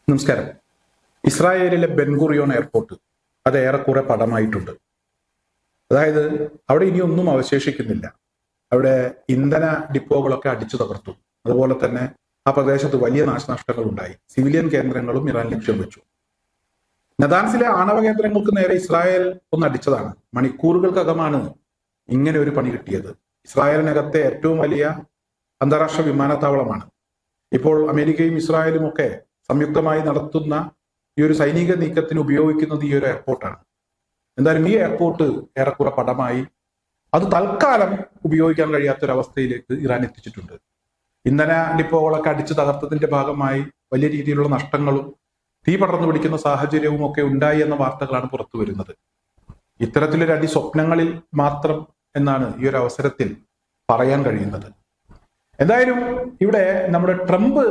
നമസ്കാരം. ഇസ്രായേലിലെ ബെൻഗുറിയോൺ എയർപോർട്ട് അത് ഏറെക്കുറെ പടമായിട്ടുണ്ട്. അതായത് അവിടെ ഇനിയൊന്നും അവശേഷിക്കുന്നില്ല. അവിടെ ഇന്ധന ഡിപ്പോകളൊക്കെ അടിച്ചു തകർത്തു. അതുപോലെ തന്നെ ആ പ്രദേശത്ത് വലിയ നാശനഷ്ടങ്ങൾ ഉണ്ടായി. സിവിലിയൻ കേന്ദ്രങ്ങളും ഇറാൻ ലക്ഷ്യം വെച്ചു. നദാൻസിലെ ആണവ കേന്ദ്രങ്ങൾക്ക് നേരെ ഇസ്രായേൽ ഒന്ന് അടിച്ചതാണ്. മണിക്കൂറുകൾക്കകമാണ് ഇങ്ങനെ ഒരു പണി കിട്ടിയത്. ഇസ്രായേലിനകത്തെ ഏറ്റവും വലിയ അന്താരാഷ്ട്ര വിമാനത്താവളമാണ്. ഇപ്പോൾ അമേരിക്കയും ഇസ്രായേലും ഒക്കെ സംയുക്തമായി നടത്തുന്ന ഈ ഒരു സൈനിക നീക്കത്തിന് ഉപയോഗിക്കുന്നത് ഈ ഒരു എയർപോർട്ടാണ്. എന്തായാലും ഈ എയർപോർട്ട് ഏറെക്കുറെ പടമായി. അത് തൽക്കാലം ഉപയോഗിക്കാൻ കഴിയാത്തൊരവസ്ഥയിലേക്ക് ഇറാൻ എത്തിച്ചിട്ടുണ്ട്. ഇന്ധന ഡിപ്പോകളൊക്കെ അടിച്ചു തകർത്തതിന്റെ ഭാഗമായി വലിയ രീതിയിലുള്ള നഷ്ടങ്ങളും തീ പടർന്നു പിടിക്കുന്ന സാഹചര്യവും ഒക്കെ ഉണ്ടായി എന്ന വാർത്തകളാണ് പുറത്തു വരുന്നത്. ഇത്തരത്തിലൊരു അടി സ്വപ്നങ്ങളിൽ മാത്രം എന്നാണ് ഈ ഒരു അവസരത്തിൽ പറയാൻ കഴിയുന്നത്. എന്തായാലും ഇവിടെ നമ്മുടെ ട്രംപ്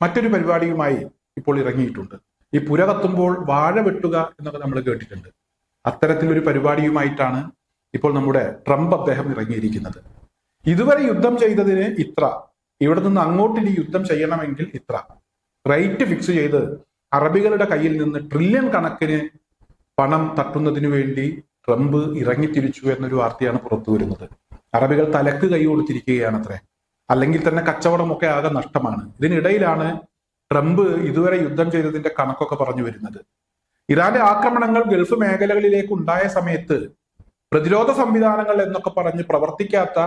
മറ്റൊരു പരിപാടിയുമായി ഇപ്പോൾ ഇറങ്ങിയിട്ടുണ്ട്. ഈ പുര കത്തുമ്പോൾ വാഴ വെട്ടുക എന്നൊക്കെ നമ്മൾ കേട്ടിട്ടുണ്ട്. അത്തരത്തിലൊരു പരിപാടിയുമായിട്ടാണ് ഇപ്പോൾ നമ്മുടെ ട്രംപ് അദ്ദേഹം ഇറങ്ങിയിരിക്കുന്നത്. ഇതുവരെ യുദ്ധം ചെയ്തതിന് ഇത്ര, ഇവിടെ നിന്ന് അങ്ങോട്ട് ഇനി യുദ്ധം ചെയ്യണമെങ്കിൽ ഇത്ര റേറ്റ് ഫിക്സ് ചെയ്ത് അറബികളുടെ കയ്യിൽ നിന്ന് ട്രില്യൺ കണക്കിന് പണം തട്ടുന്നതിനു വേണ്ടി ട്രംപ് ഇറങ്ങിത്തിരിച്ചു എന്നൊരു വാർത്തയാണ് പുറത്തു വരുന്നത്. അറബികൾ തലക്ക് കൈ കൊടുത്തിരിക്കുകയാണ് അത്രേ. അല്ലെങ്കിൽ തന്നെ കച്ചവടമൊക്കെ ആകെ നഷ്ടമാണ്. ഇതിനിടയിലാണ് ട്രംപ് ഇതുവരെ യുദ്ധം ചെയ്തതിന്റെ കണക്കൊക്കെ പറഞ്ഞു വരുന്നത്. ഇറാന്റെ ആക്രമണങ്ങൾ ഗൾഫ് മേഖലകളിലേക്ക് ഉണ്ടായ സമയത്ത് പ്രതിരോധ സംവിധാനങ്ങൾ എന്നൊക്കെ പറഞ്ഞ് പ്രവർത്തിക്കാത്ത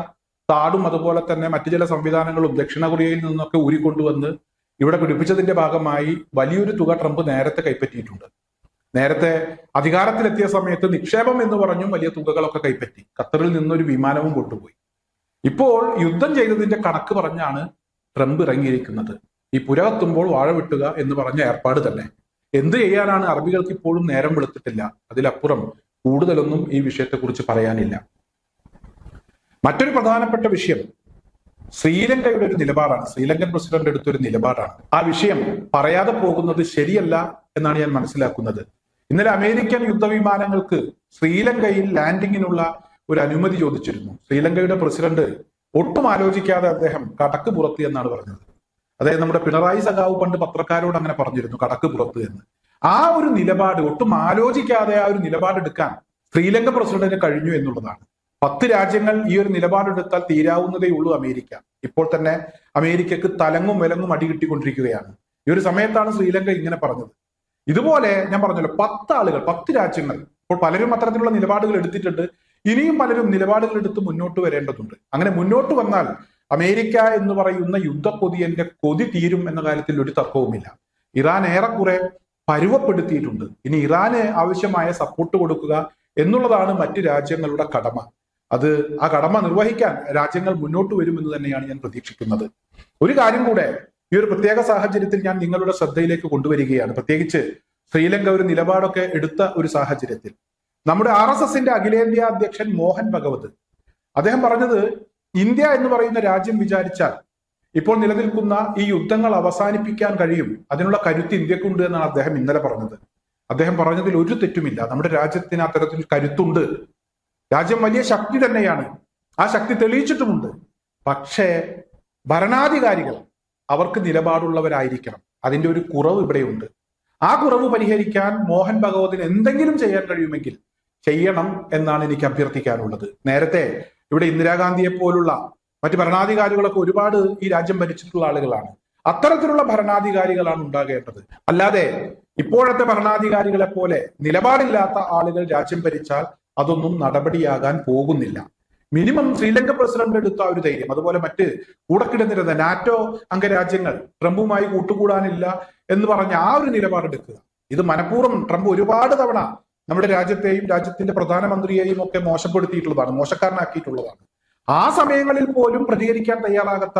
താടും അതുപോലെ തന്നെ മറ്റു ചില സംവിധാനങ്ങളും ദക്ഷിണ കൊറിയയിൽ നിന്നൊക്കെ ഊരിക്കൊണ്ടുവന്ന് ഇവിടെ പിടിപ്പിച്ചതിന്റെ ഭാഗമായി വലിയൊരു തുക ട്രംപ് നേരത്തെ കൈപ്പറ്റിയിട്ടുണ്ട്. നേരത്തെ അധികാരത്തിലെത്തിയ സമയത്ത് നിക്ഷേപം എന്ന് പറഞ്ഞും വലിയ തുകകളൊക്കെ കൈപ്പറ്റി. ഖത്തറിൽ നിന്നൊരു വിമാനവും കൊണ്ടുപോയി. ഇപ്പോൾ യുദ്ധം ചെയ്തതിന്റെ കണക്ക് പറഞ്ഞാണ് ട്രംപ് ഇറങ്ങിയിരിക്കുന്നത്. ഈ പുര കത്തുമ്പോൾ വാഴ വെട്ടുക എന്ന് പറഞ്ഞ ഏർപ്പാട് തന്നെ. എന്ത് ചെയ്യാനാണ്? അറബികൾക്ക് ഇപ്പോഴും നേരം വെളുത്തിട്ടില്ല. അതിലപ്പുറം കൂടുതലൊന്നും ഈ വിഷയത്തെക്കുറിച്ച് പറയാനില്ല. മറ്റൊരു പ്രധാനപ്പെട്ട വിഷയം ശ്രീലങ്കയുടെ ഒരു നിലപാടാണ്. ശ്രീലങ്കൻ പ്രസിഡന്റ് എടുത്തൊരു നിലപാടാണ്. ആ വിഷയം പറയാതെ പോകുന്നത് ശരിയല്ല എന്നാണ് ഞാൻ മനസ്സിലാക്കുന്നത്. ഇന്നലെ അമേരിക്കൻ യുദ്ധവിമാനങ്ങൾക്ക് ശ്രീലങ്കയിൽ ലാൻഡിങ്ങിനുള്ള ഒരു അനുമതി ചോദിച്ചിരുന്നു. ശ്രീലങ്കയുടെ പ്രസിഡന്റ് ഒട്ടും ആലോചിക്കാതെ അദ്ദേഹം കടക്ക് പുറത്ത് എന്നാണ് പറഞ്ഞത്. അതായത് നമ്മുടെ പിണറായി സഖാവ് പണ്ട് പത്രക്കാരോട് അങ്ങനെ പറഞ്ഞിരുന്നു, കടക്ക് പുറത്ത് എന്ന്. ആ ഒരു നിലപാട് ഒട്ടും ആലോചിക്കാതെ ആ ഒരു നിലപാടെടുക്കാൻ ശ്രീലങ്ക പ്രസിഡന്റിന് കഴിഞ്ഞു എന്നുള്ളതാണ്. 10 രാജ്യങ്ങൾ ഈ ഒരു നിലപാടെടുത്താൽ തീരാവുന്നതേ ഉള്ളൂ അമേരിക്ക. ഇപ്പോൾ തന്നെ അമേരിക്കക്ക് തലങ്ങും വിലങ്ങും അടി കിട്ടിക്കൊണ്ടിരിക്കുകയാണ്. ഈ ഒരു സമയത്താണ് ശ്രീലങ്ക ഇങ്ങനെ പറഞ്ഞത്. ഇതുപോലെ ഞാൻ പറഞ്ഞല്ലോ, 10 ആളുകൾ, 10 രാജ്യങ്ങൾ ഇപ്പോൾ പലരും അത്തരത്തിലുള്ള നിലപാടുകൾ എടുത്തിട്ടുണ്ട്. ഇനിയും പലരും നിലപാടുകൾ എടുത്ത് മുന്നോട്ട് വരേണ്ടതുണ്ട്. അങ്ങനെ മുന്നോട്ട് വന്നാൽ അമേരിക്ക എന്ന് പറയുന്ന യുദ്ധക്കൊതിയന്റെ കൊതി തീരും എന്ന കാര്യത്തിൽ ഒരു തർക്കവുമില്ല. ഇറാൻ ഏറെക്കുറെ പരുവപ്പെടുത്തിയിട്ടുണ്ട്. ഇനി ഇറാന് ആവശ്യമായ സപ്പോർട്ട് കൊടുക്കുക എന്നുള്ളതാണ് മറ്റ് രാജ്യങ്ങളുടെ കടമ. ആ കടമ നിർവഹിക്കാൻ രാജ്യങ്ങൾ മുന്നോട്ട് വരുമെന്ന് തന്നെയാണ് ഞാൻ പ്രതീക്ഷിക്കുന്നത്. ഒരു കാര്യം കൂടെ ഈ ഒരു പ്രത്യേക സാഹചര്യത്തിൽ ഞാൻ നിങ്ങളുടെ ശ്രദ്ധയിലേക്ക് കൊണ്ടുവരികയാണ്. പ്രത്യേകിച്ച് ശ്രീലങ്ക ഒരു നിലപാടൊക്കെ എടുത്ത ഒരു സാഹചര്യത്തിൽ നമ്മുടെ RSSന്റെ അഖിലേന്ത്യാ അധ്യക്ഷൻ മോഹൻ ഭഗവത് അദ്ദേഹം പറഞ്ഞത്, ഇന്ത്യ എന്ന് പറയുന്ന രാജ്യം വിചാരിച്ചാൽ ഇപ്പോൾ നിലനിൽക്കുന്ന ഈ യുദ്ധങ്ങൾ അവസാനിപ്പിക്കാൻ കഴിയും, അതിനുള്ള കരുത്ത് ഇന്ത്യക്കുണ്ട് എന്നാണ് അദ്ദേഹം ഇന്നലെ പറഞ്ഞത്. അദ്ദേഹം പറഞ്ഞതിൽ ഒരു തെറ്റുമില്ല. നമ്മുടെ രാജ്യത്തിന് അത്തരത്തിൽ കരുത്തുണ്ട്. രാജ്യം വലിയ ശക്തി തന്നെയാണ്. ആ ശക്തി തെളിയിച്ചിട്ടുമുണ്ട്. പക്ഷേ ഭരണാധികാരികൾ അവർക്ക് നിലപാടുള്ളവരായിരിക്കണം. അതിന്റെ ഒരു കുറവ് ഇവിടെയുണ്ട്. ആ കുറവ് പരിഹരിക്കാൻ മോഹൻ ഭഗവതിന് എന്തെങ്കിലും ചെയ്യാൻ കഴിയുമെങ്കിൽ ചെയ്യണം എന്നാണ് എനിക്ക് അഭ്യർത്ഥിക്കാനുള്ളത്. നേരത്തെ ഇവിടെ ഇന്ദിരാഗാന്ധിയെ പോലുള്ള മറ്റ് ഭരണാധികാരികളൊക്കെ ഒരുപാട് ഈ രാജ്യം ഭരിച്ചിട്ടുള്ള ആളുകളാണ്. അത്തരത്തിലുള്ള ഭരണാധികാരികളാണ് ഉണ്ടാകേണ്ടത്. അല്ലാതെ ഇപ്പോഴത്തെ ഭരണാധികാരികളെ പോലെ നിലപാടില്ലാത്ത ആളുകൾ രാജ്യം ഭരിച്ചാൽ അതൊന്നും നടപടിയാകാൻ പോകുന്നില്ല. മിനിമം ശ്രീലങ്ക പ്രസിഡന്റ് എടുത്ത ഒരു ധൈര്യം, അതുപോലെ മറ്റ് കൂടക്കിടന്നിരുന്ന നാറ്റോ അംഗരാജ്യങ്ങൾ ട്രംപുമായി കൂട്ടുകൂടാനില്ല എന്ന് പറഞ്ഞ ആ ഒരു നിലപാടെടുക്കുക. ഇത് മനഃപൂർവ്വം ട്രംപ് ഒരുപാട് തവണ നമ്മുടെ രാജ്യത്തെയും രാജ്യത്തിന്റെ പ്രധാനമന്ത്രിയെയും ഒക്കെ മോശപ്പെടുത്തിയിട്ടുള്ളതാണ്, മോശക്കാരനാക്കിയിട്ടുള്ളതാണ്. ആ സമയങ്ങളിൽ പോലും പ്രതികരിക്കാൻ തയ്യാറാകാത്ത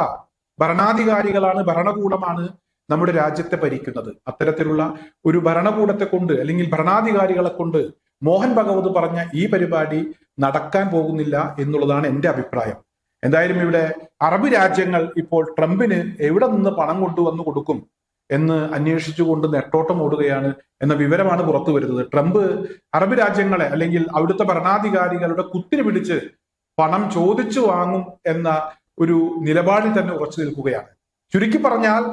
ഭരണാധികാരികളാണ്, ഭരണകൂടമാണ് നമ്മുടെ രാജ്യത്തെ ഭരിക്കുന്നത്. അത്തരത്തിലുള്ള ഒരു ഭരണകൂടത്തെ കൊണ്ട് അല്ലെങ്കിൽ ഭരണാധികാരികളെ കൊണ്ട് മോഹൻ ഭഗവത് പറഞ്ഞ ഈ പരിപാടി നടക്കാൻ പോകുന്നില്ല എന്നുള്ളതാണ് എൻ്റെ അഭിപ്രായം. എന്തായാലും ഇവിടെ അറബ് രാജ്യങ്ങൾ ഇപ്പോൾ ട്രംപിന് എവിടെ നിന്ന് പണം കൊണ്ടുവന്ന് കൊടുക്കും എന്ന് അന്വേഷിച്ചുകൊണ്ട് നെട്ടോട്ടം ഓടുകയാണ് എന്ന വിവരമാണ് പുറത്തു വരുന്നത്. ട്രംപ് അറബ് രാജ്യങ്ങളെ അല്ലെങ്കിൽ അവിടുത്തെ ഭരണാധികാരികളുടെ കുത്തിരി പിടിച്ച് പണം ചോദിച്ചു വാങ്ങും എന്ന ഒരു നിലപാടിൽ തന്നെ ഉറച്ചു നിൽക്കുകയാണ്. ചുരുക്കി പറഞ്ഞാൽ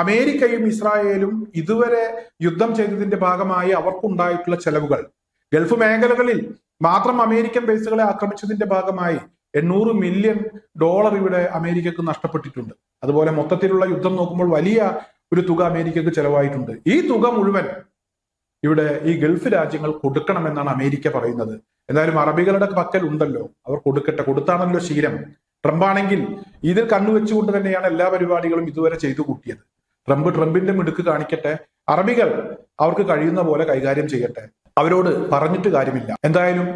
അമേരിക്കയും ഇസ്രായേലും ഇതുവരെ യുദ്ധം ചെയ്തതിന്റെ ഭാഗമായി അവർക്കുണ്ടായിട്ടുള്ള ചെലവുകൾ, ഗൾഫ് മേഖലകളിൽ മാത്രം അമേരിക്കൻ ബേസുകളെ ആക്രമിച്ചതിന്റെ ഭാഗമായി $800 മില്യൺ ഇവിടെ അമേരിക്കക്ക് നഷ്ടപ്പെട്ടിട്ടുണ്ട്. അതുപോലെ മൊത്തത്തിലുള്ള യുദ്ധം നോക്കുമ്പോൾ വലിയ ഒരു തുക അമേരിക്കക്ക് ചെലവായിട്ടുണ്ട്. ഈ തുക മുഴുവൻ ഇവിടെ ഈ ഗൾഫ് രാജ്യങ്ങൾ കൊടുക്കണമെന്നാണ് അമേരിക്ക പറയുന്നത്. എന്തായാലും അറബികളുടെ പക്കൽ ഉണ്ടല്ലോ, അവർ കൊടുക്കട്ടെ, കൊടുത്താണല്ലോ ശീലം. ട്രംപാണെങ്കിൽ ഇതിൽ കണ്ണുവെച്ചുകൊണ്ട് തന്നെയാണ് എല്ലാ പരിപാടികളും ഇതുവരെ ചെയ്തു കൂട്ടിയത്. ട്രംപിന്റെ മിടുക്ക് കാണിക്കട്ടെ, അറബികൾ അവർക്ക് കഴിയുന്ന പോലെ കൈകാര്യം ചെയ്യട്ടെ, അവരോട് പറഞ്ഞിട്ട് കാര്യമില്ല. എന്തായാലും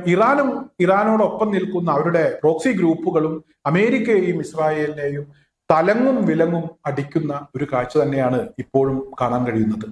ഇറാനോടൊപ്പം നിൽക്കുന്ന അവരുടെ പ്രോക്സി ഗ്രൂപ്പുകളും അമേരിക്കയെയും ഇസ്രായേലിനെയും തലങ്ങും വിലങ്ങും അടിക്കുന്ന ഒരു കാഴ്ച തന്നെയാണ് ഇപ്പോഴും കാണാൻ കഴിയുന്നത്.